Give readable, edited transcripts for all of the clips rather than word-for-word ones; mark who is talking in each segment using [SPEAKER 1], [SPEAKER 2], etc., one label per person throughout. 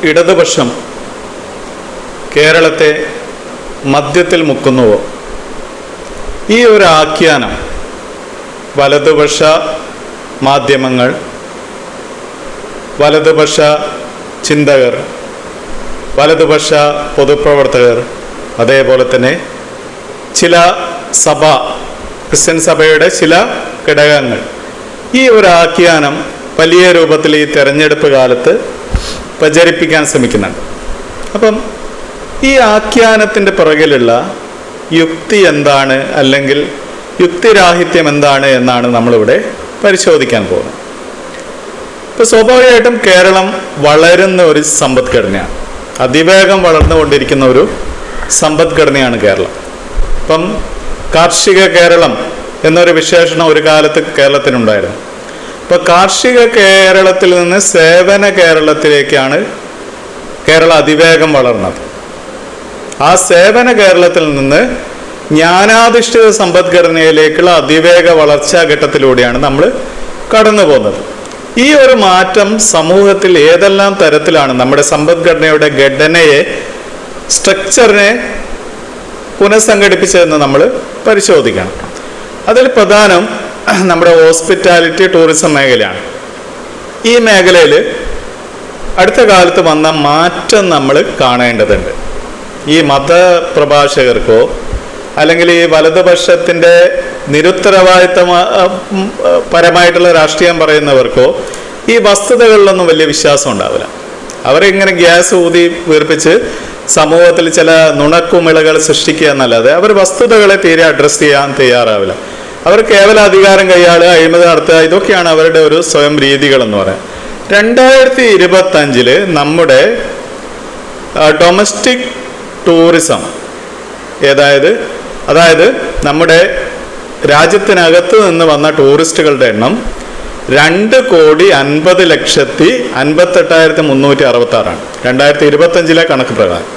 [SPEAKER 1] ഇടതുപക്ഷം കേരളത്തെ മദ്യത്തിൽ മുക്കുന്നുവോ? ഈ ഒരു ആഖ്യാനം വലതുപക്ഷ മാധ്യമങ്ങൾ, വലതുപക്ഷ ചിന്തകർ, വലതുപക്ഷ പൊതുപ്രവർത്തകർ, അതേപോലെ തന്നെ ചില ക്രിസ്ത്യൻ സഭയുടെ ചില ഘടകങ്ങൾ ഈ ഒരു ആഖ്യാനം വലിയ രൂപത്തിൽ ഈ തെരഞ്ഞെടുപ്പ് കാലത്ത് പ്രചരിപ്പിക്കാൻ ശ്രമിക്കുന്നുണ്ട്. അപ്പം ഈ ആഖ്യാനത്തിൻ്റെ പുറകിലുള്ള യുക്തി എന്താണ്, അല്ലെങ്കിൽ യുക്തിരാഹിത്യം എന്താണ് എന്നാണ് നമ്മളിവിടെ പരിശോധിക്കാൻ പോകുന്നത്. ഇപ്പോൾ സ്വാഭാവികമായിട്ടും കേരളം വളരുന്ന ഒരു സമ്പദ്ഘടനയാണ്, അതിവേഗം വളർന്നുകൊണ്ടിരിക്കുന്ന ഒരു സമ്പദ്ഘടനയാണ് കേരളം. ഇപ്പം കാർഷിക കേരളം എന്നൊരു വിശേഷണം ഒരു കാലത്ത് കേരളത്തിനുണ്ടായിരുന്നു. അപ്പോൾ കാർഷിക കേരളത്തിൽ നിന്ന് സേവന കേരളത്തിലേക്കാണ് കേരളം അതിവേഗം വളർന്നത്. ആ സേവന കേരളത്തിൽ നിന്ന് ജ്ഞാനാധിഷ്ഠിത സമ്പദ്ഘടനയിലേക്കുള്ള അതിവേഗ വളർച്ചാ ഘട്ടത്തിലൂടെയാണ് നമ്മൾ കടന്നു പോകുന്നത്. ഈ ഒരു മാറ്റം സമൂഹത്തിൽ ഏതെല്ലാം തരത്തിലാണ് നമ്മുടെ സമ്പദ്ഘടനയുടെ ഘടനയെ, സ്ട്രക്ചറിനെ പുനഃസംഘടിപ്പിച്ചതെന്ന് നമ്മൾ പരിശോധിക്കണം. അതിൽ പ്രധാനം നമ്മുടെ ഹോസ്പിറ്റാലിറ്റി ടൂറിസം മേഖലയാണ്. ഈ മേഖലയിൽ അടുത്ത കാലത്ത് വന്ന മാറ്റം നമ്മൾ കാണേണ്ടതുണ്ട്. ഈ മതപ്രഭാഷകർക്കോ അല്ലെങ്കിൽ ഈ വലതുപക്ഷത്തിൻ്റെ പരമായിട്ടുള്ള രാഷ്ട്രീയം പറയുന്നവർക്കോ ഈ വസ്തുതകളിലൊന്നും വലിയ വിശ്വാസം ഉണ്ടാവില്ല. അവരിങ്ങനെ ഗ്യാസ് ഊതി വീർപ്പിച്ച് സമൂഹത്തിൽ ചില നുണക്കുമിളകൾ സൃഷ്ടിക്കുക എന്നല്ലാതെ അവർ വസ്തുതകളെ തീരെ അഡ്രസ്സ് ചെയ്യാൻ തയ്യാറാവില്ല. അവർ കേവല അധികാരം കൈയാളുക, അഴിമതി നടത്തുക, ഇതൊക്കെയാണ് അവരുടെ ഒരു സ്വയം രീതികളെന്ന് പറയാം. 2025 നമ്മുടെ ഡൊമസ്റ്റിക് ടൂറിസം അതായത് നമ്മുടെ രാജ്യത്തിനകത്ത് നിന്ന് വന്ന ടൂറിസ്റ്റുകളുടെ എണ്ണം 2,50,58,366 2025 കണക്ക് പ്രകാരം.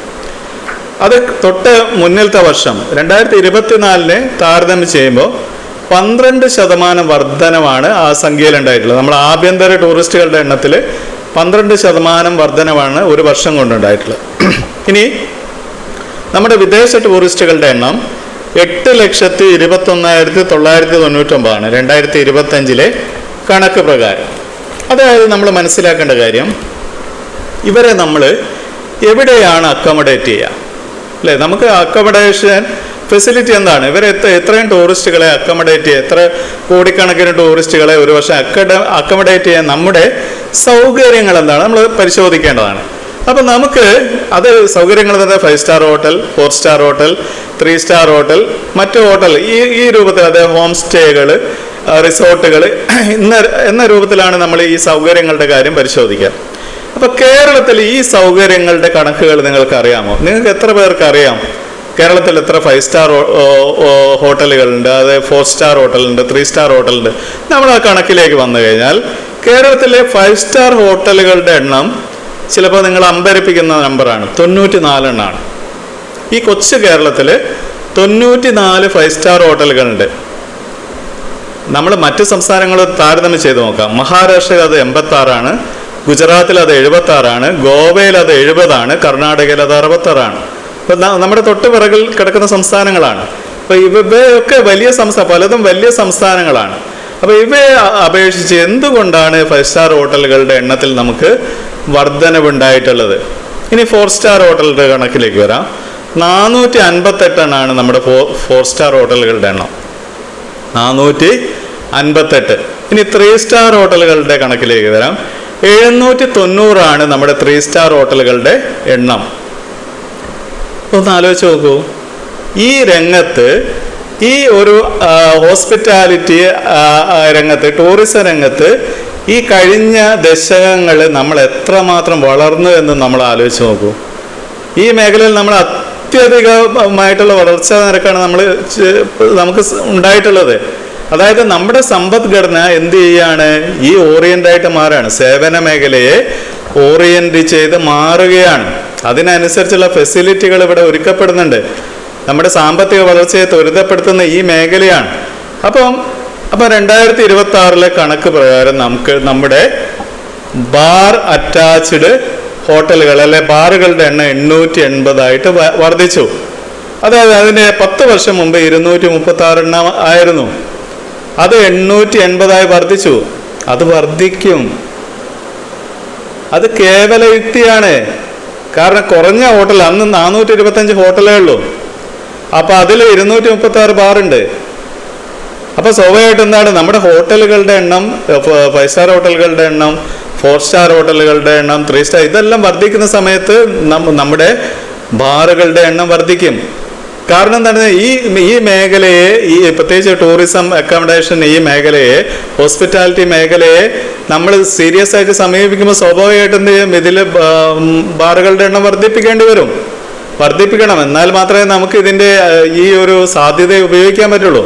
[SPEAKER 1] അത് തൊട്ട് മുന്നിലത്തെ വർഷം 2024 താരതമ്യം ചെയ്യുമ്പോൾ 12% വർധനവാണ് ആ സംഖ്യയിൽ ഉണ്ടായിട്ടുള്ളത്. നമ്മൾ ആഭ്യന്തര ടൂറിസ്റ്റുകളുടെ എണ്ണത്തിൽ 12% വർധനവാണ് ഒരു വർഷം കൊണ്ടുണ്ടായിട്ടുള്ളത്. ഇനി നമ്മുടെ വിദേശ ടൂറിസ്റ്റുകളുടെ എണ്ണം 8,21,999 2025 കണക്ക് പ്രകാരം. അതായത് നമ്മൾ മനസ്സിലാക്കേണ്ട കാര്യം, ഇവരെ നമ്മൾ എവിടെയാണ് അക്കോമഡേറ്റ് ചെയ്യുക, അല്ലേ? നമുക്ക് അക്കോമഡേഷൻ ഫെസിലിറ്റി എന്താണ്? ഇവരെ എത്രയും ടൂറിസ്റ്റുകളെ അക്കോമഡേറ്റ് ചെയ്യുക, എത്ര കോടിക്കണക്കിന് ടൂറിസ്റ്റുകളെ ഒരു വർഷം അക്കോമഡേറ്റ് ചെയ്യാൻ നമ്മുടെ സൗകര്യങ്ങൾ എന്താണ് നമ്മൾ പരിശോധിക്കേണ്ടതാണ്. അപ്പം നമുക്ക് അത് സൗകര്യങ്ങൾ തന്നെ 5 star hotel, 4 star hotel, 3 star hotel, മറ്റു ഹോട്ടൽ ഈ രൂപത്തിൽ, അതായത് ഹോം സ്റ്റേകൾ, റിസോർട്ടുകൾ എന്ന രൂപത്തിലാണ് നമ്മൾ ഈ സൗകര്യങ്ങളുടെ കാര്യം പരിശോധിക്കുക. അപ്പോൾ കേരളത്തിൽ ഈ സൗകര്യങ്ങളുടെ കണക്കുകൾ നിങ്ങൾക്ക് അറിയാമോ? നിങ്ങൾക്ക് എത്ര പേർക്ക് അറിയാം കേരളത്തിൽ എത്ര 5 സ്റ്റാർ ഹോട്ടലുകളുണ്ട്, അതായത് 4 സ്റ്റാർ ഹോട്ടലുണ്ട്, 3 സ്റ്റാർ ഹോട്ടലുണ്ട്? നമ്മൾ ആ കണക്കിലേക്ക് വന്നു കഴിഞ്ഞാൽ കേരളത്തിലെ 5 സ്റ്റാർ ഹോട്ടലുകളുടെ എണ്ണം ചിലപ്പോൾ നിങ്ങൾ അമ്പരപ്പിക്കുന്ന നമ്പറാണ്, 94 എണ്ണമാണ്. ഈ കൊച്ചു കേരളത്തിൽ 94 5 സ്റ്റാർ ഹോട്ടലുകളുണ്ട്. നമ്മൾ മറ്റ് സംസ്ഥാനങ്ങൾ താരതമ്യം ചെയ്ത് നോക്കാം. മഹാരാഷ്ട്രയിൽ അത് 86, ഗുജറാത്തിൽ അത് 76, ഗോവയിൽ അത് 70, കർണാടകയിൽ അത് 66. ഇപ്പം നമ്മുടെ തൊട്ട് പിറകിൽ കിടക്കുന്ന സംസ്ഥാനങ്ങളാണ്. അപ്പോൾ ഇവയൊക്കെ പലതും വലിയ സംസ്ഥാനങ്ങളാണ്. അപ്പോൾ ഇവയെ അപേക്ഷിച്ച് എന്തുകൊണ്ടാണ് 5 സ്റ്റാർ ഹോട്ടലുകളുടെ എണ്ണത്തിൽ നമുക്ക് വർധനവുണ്ടായിട്ടുള്ളത്? ഇനി 4 സ്റ്റാർ ഹോട്ടലുടെ കണക്കിലേക്ക് വരാം. 458 എണ്ണമാണ് നമ്മുടെ 4 സ്റ്റാർ ഹോട്ടലുകളുടെ എണ്ണം, 458. ഇനി 3 സ്റ്റാർ ഹോട്ടലുകളുടെ കണക്കിലേക്ക് വരാം. 790 നമ്മുടെ 3 സ്റ്റാർ ഹോട്ടലുകളുടെ എണ്ണം. ഒന്ന് ആലോചിച്ച് നോക്കൂ. ഈ രംഗത്ത്, ഈ ഒരു ഹോസ്പിറ്റാലിറ്റി രംഗത്ത്, ടൂറിസം രംഗത്ത് ഈ കഴിഞ്ഞ ദശകങ്ങൾ നമ്മൾ എത്രമാത്രം വളർന്നു എന്ന് നമ്മൾ ആലോചിച്ച് നോക്കൂ. ഈ മേഖലയിൽ നമ്മൾ അത്യധികമായിട്ടുള്ള വളർച്ചാ നിരക്കാണ് നമുക്ക് ഉണ്ടായിട്ടുള്ളത്. അതായത് നമ്മുടെ സമ്പദ്ഘടന എന്ത് ചെയ്യാണ്? ഈ ഓറിയൻ്റായിട്ട് മാറുകയാണ്, സേവന മേഖലയെ ഓറിയൻറ്റ് ചെയ്ത് മാറുകയാണ്. അതിനനുസരിച്ചുള്ള ഫെസിലിറ്റികൾ ഇവിടെ ഒരുക്കപ്പെടുന്നുണ്ട്. നമ്മുടെ സാമ്പത്തിക വളർച്ചയെ ത്വരിതപ്പെടുത്തുന്ന ഈ മേഖലയാണ്. അപ്പം 2026 കണക്ക് പ്രകാരം നമുക്ക് നമ്മുടെ ബാർ അറ്റാച്ച്ഡ് ഹോട്ടലുകൾ അല്ലെ ബാറുകളുടെ എണ്ണം 880 വർദ്ധിച്ചു. അതായത് അതിന് 10 വർഷം മുമ്പ് 236 എണ്ണം ആയിരുന്നു. അത് 880 വർദ്ധിച്ചു. അത് വർദ്ധിക്കും. അത് കേവല യുക്തിയാണ്. കാരണം കുറഞ്ഞ ഹോട്ടൽ അന്ന് 425 ഹോട്ടലേ ഉള്ളൂ. അപ്പൊ അതിൽ 236 ബാറുണ്ട്. അപ്പൊ സ്വാഭാവികമായിട്ട് എന്താണ്, നമ്മുടെ ഹോട്ടലുകളുടെ എണ്ണം, 5 സ്റ്റാർ ഹോട്ടലുകളുടെ എണ്ണം, 4 സ്റ്റാർ ഹോട്ടലുകളുടെ എണ്ണം, 3 സ്റ്റാർ, ഇതെല്ലാം വർദ്ധിക്കുന്ന സമയത്ത് നമ്മുടെ ബാറുകളുടെ എണ്ണം വർദ്ധിക്കും. കാരണം എന്താണ്, ഈ മേഖലയെ, ഈ പ്രത്യേകിച്ച് ടൂറിസം അക്കോമഡേഷൻ ഈ മേഖലയെ, ഹോസ്പിറ്റാലിറ്റി മേഖലയെ നമ്മൾ സീരിയസ് ആയിട്ട് സമീപിക്കുമ്പോൾ സ്വാഭാവികമായിട്ട് എന്ത് ചെയ്യും, ഇതിൽ ബാറുകളുടെ എണ്ണം വർദ്ധിപ്പിക്കണം. എന്നാൽ മാത്രമേ നമുക്ക് ഇതിൻ്റെ ഈ ഒരു സാധ്യതയെ ഉപയോഗിക്കാൻ പറ്റുള്ളൂ.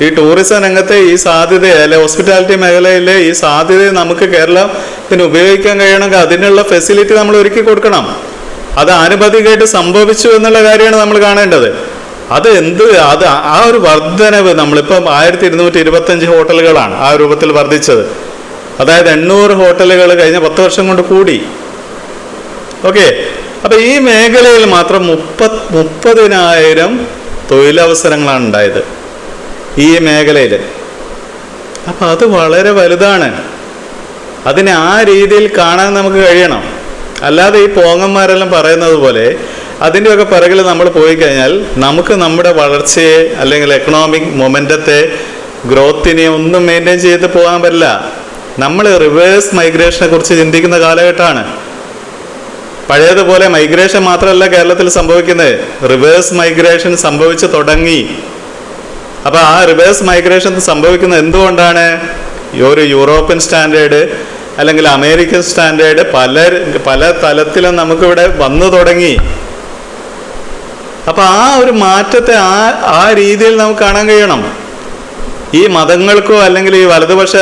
[SPEAKER 1] ഈ ടൂറിസം രംഗത്തെ ഈ സാധ്യതയെ, അല്ലെ ഹോസ്പിറ്റാലിറ്റി മേഖലയിലെ ഈ സാധ്യതയെ നമുക്ക് കേരളത്തിന് ഉപയോഗിക്കാൻ കഴിയണമെങ്കിൽ അതിനുള്ള ഫെസിലിറ്റി നമ്മൾ ഒരുക്കി കൊടുക്കണം. അത് ആനുപാതികമായിട്ട് സംഭവിച്ചു എന്നുള്ള കാര്യമാണ് നമ്മൾ കാണേണ്ടത്. അത് ആ ഒരു വർധനവ് നമ്മളിപ്പം 1225 ഹോട്ടലുകളാണ് ആ രൂപത്തിൽ വർദ്ധിച്ചത്. അതായത് 800 ഹോട്ടലുകൾ കഴിഞ്ഞ 10 വർഷം കൊണ്ട് കൂടി. ഓക്കെ, അപ്പൊ ഈ മേഖലയിൽ മാത്രം 30,000 തൊഴിലവസരങ്ങളാണ് ഉണ്ടായത് ഈ മേഖലയിൽ. അപ്പൊ അത് വളരെ വലുതാണ്. അതിനെ ആ രീതിയിൽ കാണാൻ നമുക്ക് കഴിയണം. അല്ലാതെ ഈ പോങ്ങന്മാരെല്ലാം പറയുന്നത് പോലെ അതിൻ്റെയൊക്കെ പിറകിൽ നമ്മൾ പോയി കഴിഞ്ഞാൽ നമുക്ക് നമ്മുടെ വളർച്ചയെ അല്ലെങ്കിൽ എക്കണോമിക് മൊമെൻ്റത്തെ, ഗ്രോത്തിനെ ഒന്നും മെയിൻറ്റെയിൻ ചെയ്ത് പോകാൻ പറ്റില്ല. നമ്മൾ റിവേഴ്സ് മൈഗ്രേഷനെ കുറിച്ച് ചിന്തിക്കുന്ന കാലഘട്ടമാണ്. പഴയതുപോലെ മൈഗ്രേഷൻ മാത്രമല്ല കേരളത്തിൽ സംഭവിക്കുന്നത്, റിവേഴ്സ് മൈഗ്രേഷൻ സംഭവിച്ചു തുടങ്ങി. അപ്പൊ ആ റിവേഴ്സ് മൈഗ്രേഷൻ സംഭവിക്കുന്നത് എന്തുകൊണ്ടാണ്? ഒരു യൂറോപ്യൻ സ്റ്റാൻഡേർഡ് അല്ലെങ്കിൽ അമേരിക്കൻ സ്റ്റാൻഡേർഡ് പല തലത്തിലും നമുക്കിവിടെ വന്നു തുടങ്ങി. അപ്പൊ ആ ഒരു മാറ്റത്തെ ആ രീതിയിൽ നമുക്ക് കാണാൻ കഴിയണം. ഈ മതങ്ങൾക്കോ അല്ലെങ്കിൽ ഈ വലതുപക്ഷ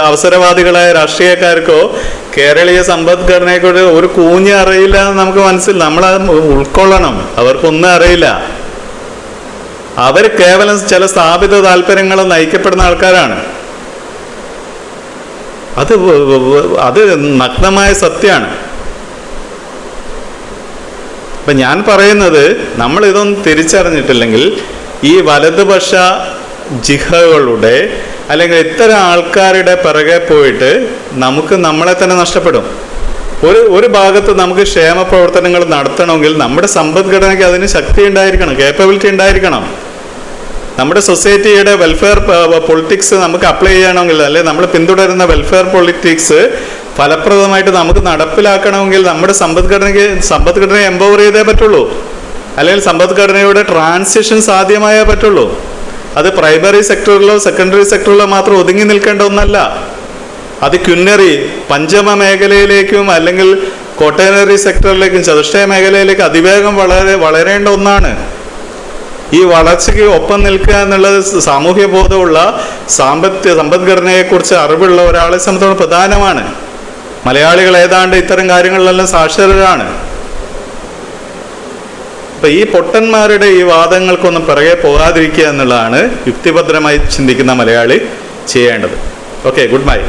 [SPEAKER 1] അവസരവാദികളായ രാഷ്ട്രീയക്കാർക്കോ കേരളീയ സമ്പദ്ഘടനയെക്കൂടെ ഒരു കൂഞ്ഞ് അറിയില്ല എന്ന് നമുക്ക് നമ്മളത് ഉൾക്കൊള്ളണം. അവർക്കൊന്നും അറിയില്ല. അവർ കേവലം ചില സ്ഥാപിത താല്പര്യങ്ങൾ നയിക്കപ്പെടുന്ന ആൾക്കാരാണ്. അത് നഗ്നമായ സത്യമാണ്. അപ്പൊ ഞാൻ പറയുന്നത്, നമ്മൾ ഇതൊന്നും തിരിച്ചറിഞ്ഞിട്ടില്ലെങ്കിൽ ഈ വലതുപക്ഷ ജിഹകളുടെ അല്ലെങ്കിൽ ഇത്തരം ആൾക്കാരുടെ പിറകെ പോയിട്ട് നമുക്ക് നമ്മളെ തന്നെ നഷ്ടപ്പെടും. ഒരു ഭാഗത്ത് നമുക്ക് ക്ഷേമ പ്രവർത്തനങ്ങൾ നടത്തണമെങ്കിൽ നമ്മുടെ സമ്പദ്ഘടനയ്ക്ക് അതിന് ശക്തി ഉണ്ടായിരിക്കണം, കേപ്പബിലിറ്റി ഉണ്ടായിരിക്കണം. നമ്മുടെ സൊസൈറ്റിയുടെ വെൽഫെയർ പൊളിറ്റിക്സ് നമുക്ക് അപ്ലൈ ചെയ്യണമെങ്കിൽ, അല്ലെങ്കിൽ നമ്മൾ പിന്തുടരുന്ന വെൽഫെയർ പൊളിറ്റിക്സ് ഫലപ്രദമായിട്ട് നമുക്ക് നടപ്പിലാക്കണമെങ്കിൽ നമ്മുടെ സമ്പദ്ഘടനയെ എംപവർ ചെയ്തേ പറ്റുള്ളൂ. അല്ലെങ്കിൽ സമ്പദ്ഘടനയുടെ ട്രാൻസിഷൻ സാധ്യമായേ പറ്റുള്ളൂ. അത് പ്രൈമറി സെക്ടറിലോ സെക്കൻഡറി സെക്ടറിലോ മാത്രം ഒതുങ്ങി നിൽക്കേണ്ട ഒന്നല്ല. അത് ക്യുന്നറി പഞ്ചമ മേഖലയിലേക്കും അല്ലെങ്കിൽ കോട്ടേനറി സെക്ടറിലേക്കും ചതുഷ്ടയ മേഖലയിലേക്ക് അതിവേഗം വളരേണ്ട ഒന്നാണ്. ഈ വളർച്ചയ്ക്ക് ഒപ്പം നിൽക്കുക എന്നുള്ളത് സാമൂഹ്യ ബോധമുള്ള സമ്പദ്ഘടനയെക്കുറിച്ച് അറിവുള്ള ഒരാളെ സംബന്ധിച്ചിടത്തോളം പ്രധാനമാണ്. മലയാളികൾ ഏതാണ്ട് ഇത്തരം കാര്യങ്ങളിലെല്ലാം സാക്ഷരരാണ്. അപ്പൊ ഈ പൊട്ടന്മാരുടെ ഈ വാദങ്ങൾക്കൊന്നും പിറകെ പോകാതിരിക്കുക എന്നുള്ളതാണ് യുക്തിഭദ്രമായി ചിന്തിക്കുന്ന മലയാളി ചെയ്യേണ്ടത്. Okay, good bye.